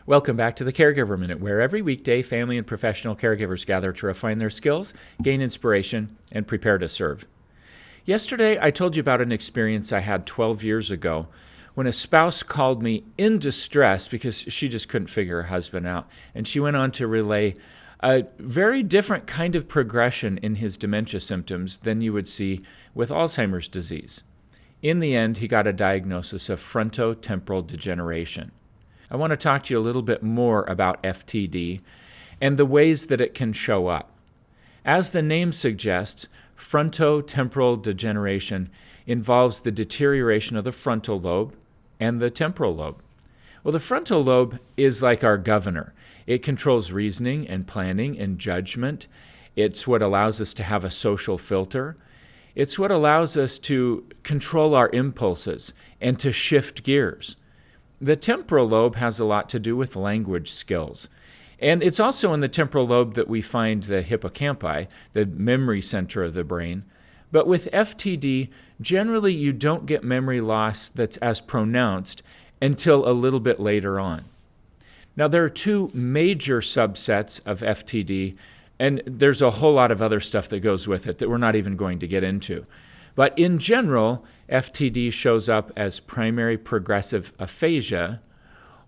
Welcome back to the Caregiver Minute, where every weekday family and professional caregivers gather to refine their skills, gain inspiration, and prepare to serve. Yesterday, I told you about an experience I had 12 years ago when a spouse called me in distress because she just couldn't figure her husband out. And she went on to relay a very different kind of progression in his dementia symptoms than you would see with Alzheimer's disease. In the end, he got a diagnosis of fronto-temporal degeneration. I want to talk to you a little bit more about FTD and the ways that it can show up. As the name suggests, fronto-temporal degeneration involves the deterioration of the frontal lobe and the temporal lobe. Well, the frontal lobe is like our governor. It controls reasoning and planning and judgment. It's what allows us to have a social filter. It's what allows us to control our impulses and to shift gears. The temporal lobe has a lot to do with language skills. And it's also in the temporal lobe that we find the hippocampi, the memory center of the brain. But with FTD, generally you don't get memory loss that's as pronounced until a little bit later on. Now, there are two major subsets of FTD, and there's a whole lot of other stuff that goes with it that we're not even going to get into. But in general, FTD shows up as primary progressive aphasia,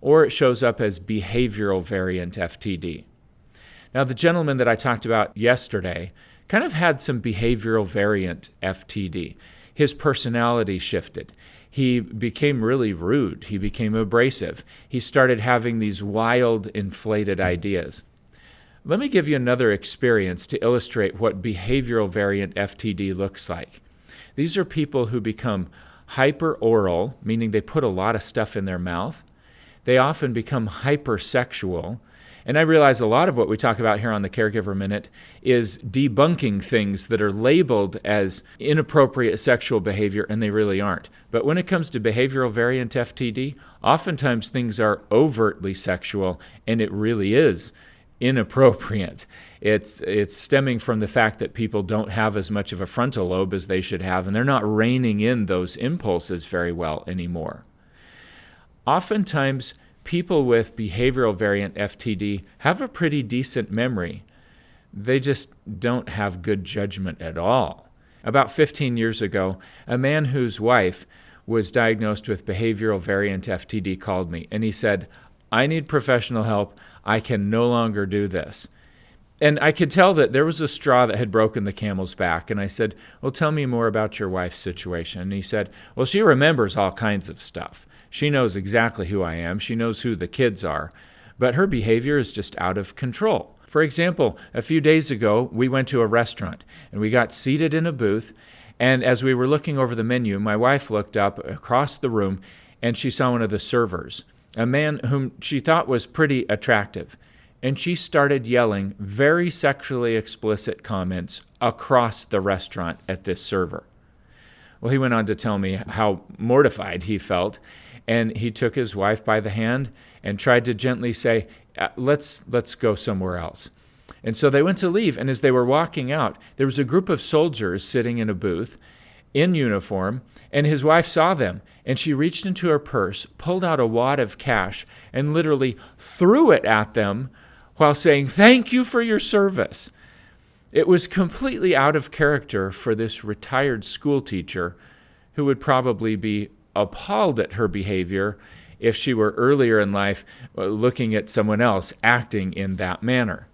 or it shows up as behavioral variant FTD. Now, the gentleman that I talked about yesterday kind of had some behavioral variant FTD. His personality shifted. He became really rude. He became abrasive. He started having these wild, inflated ideas. Let me give you another experience to illustrate what behavioral variant FTD looks like. These are people who become hyperoral, meaning they put a lot of stuff in their mouth. They often become hypersexual. And I realize a lot of what we talk about here on the Caregiver Minute is debunking things that are labeled as inappropriate sexual behavior, and they really aren't. But when it comes to behavioral variant FTD, oftentimes things are overtly sexual, and it really is inappropriate. It's stemming from the fact that people don't have as much of a frontal lobe as they should have, and they're not reining in those impulses very well anymore. Oftentimes, people with behavioral variant FTD have a pretty decent memory. They just don't have good judgment at all. About 15 years ago, a man whose wife was diagnosed with behavioral variant FTD called me, and he said, "I need professional help. I can no longer do this." And I could tell that there was a straw that had broken the camel's back. And I said, "Well, tell me more about your wife's situation." And he said, "Well, she remembers all kinds of stuff. She knows exactly who I am. She knows who the kids are. But her behavior is just out of control. For example, a few days ago, we went to a restaurant and we got seated in a booth. And as we were looking over the menu, my wife looked up across the room and she saw one of the servers, a man whom she thought was pretty attractive. And she started yelling very sexually explicit comments across the restaurant at this server. Well, he went on to tell me how mortified he felt, and he took his wife by the hand and tried to gently say, let's go somewhere else. And so they went to leave, and as they were walking out, there was a group of soldiers sitting in a booth in uniform, and his wife saw them, and she reached into her purse, pulled out a wad of cash, and literally threw it at them while saying, "Thank you for your service." It was completely out of character for this retired school teacher who would probably be appalled at her behavior if she were earlier in life looking at someone else acting in that manner.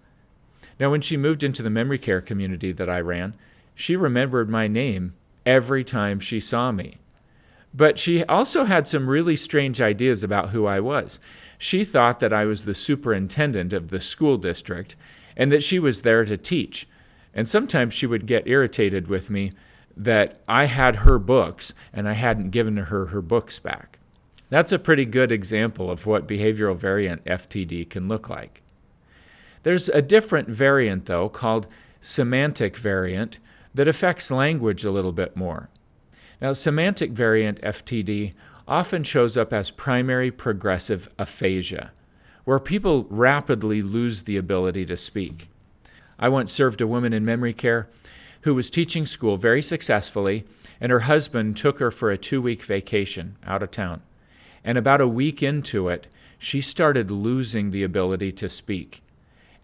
Now, when she moved into the memory care community that I ran, she remembered my name every time she saw me. But she also had some really strange ideas about who I was. She thought that I was the superintendent of the school district and that she was there to teach. And sometimes she would get irritated with me that I had her books and I hadn't given her her books back. That's a pretty good example of what behavioral variant FTD can look like. There's a different variant, though, called semantic variant that affects language a little bit more. Now, semantic variant FTD often shows up as primary progressive aphasia, where people rapidly lose the ability to speak. I once served a woman in memory care who was teaching school very successfully, and her husband took her for a 2-week vacation out of town. And about a week into it, she started losing the ability to speak.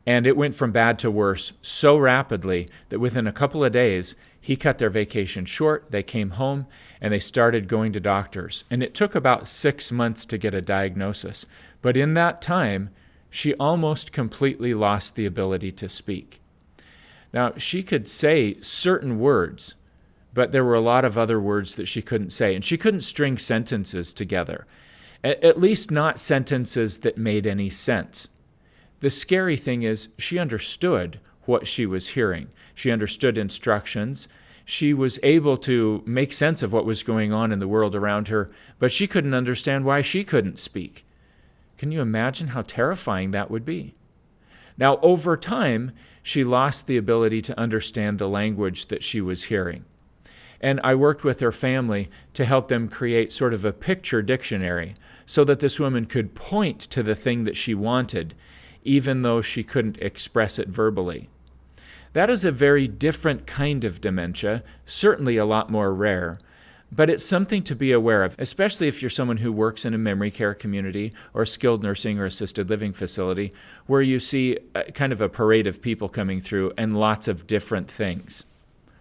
And it went from bad to worse so rapidly that within a couple of days, he cut their vacation short, they came home, and they started going to doctors. And it took about 6 months to get a diagnosis. But in that time, she almost completely lost the ability to speak. Now, she could say certain words, but there were a lot of other words that she couldn't say. And she couldn't string sentences together, at least not sentences that made any sense. The scary thing is she understood what she was hearing. She understood instructions. She was able to make sense of what was going on in the world around her, but she couldn't understand why she couldn't speak. Can you imagine how terrifying that would be? Now, over time, she lost the ability to understand the language that she was hearing. And I worked with her family to help them create sort of a picture dictionary so that this woman could point to the thing that she wanted, even though she couldn't express it verbally. That is a very different kind of dementia, certainly a lot more rare, but it's something to be aware of, especially if you're someone who works in a memory care community or skilled nursing or assisted living facility where you see kind of a parade of people coming through and lots of different things.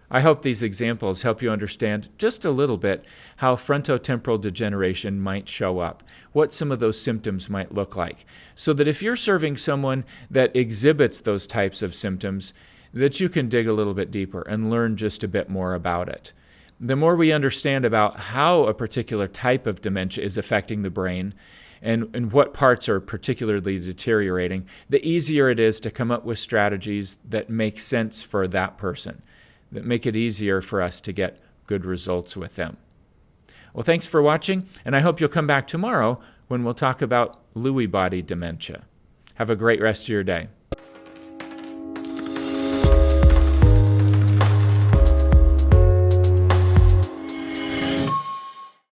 I hope these examples help you understand just a little bit how fronto-temporal degeneration might show up, what some of those symptoms might look like, so that if you're serving someone that exhibits those types of symptoms, that you can dig a little bit deeper and learn just a bit more about it. The more we understand about how a particular type of dementia is affecting the brain and what parts are particularly deteriorating, the easier it is to come up with strategies that make sense for that person, that make it easier for us to get good results with them. Well, thanks for watching, and I hope you'll come back tomorrow when we'll talk about Lewy body dementia. Have a great rest of your day.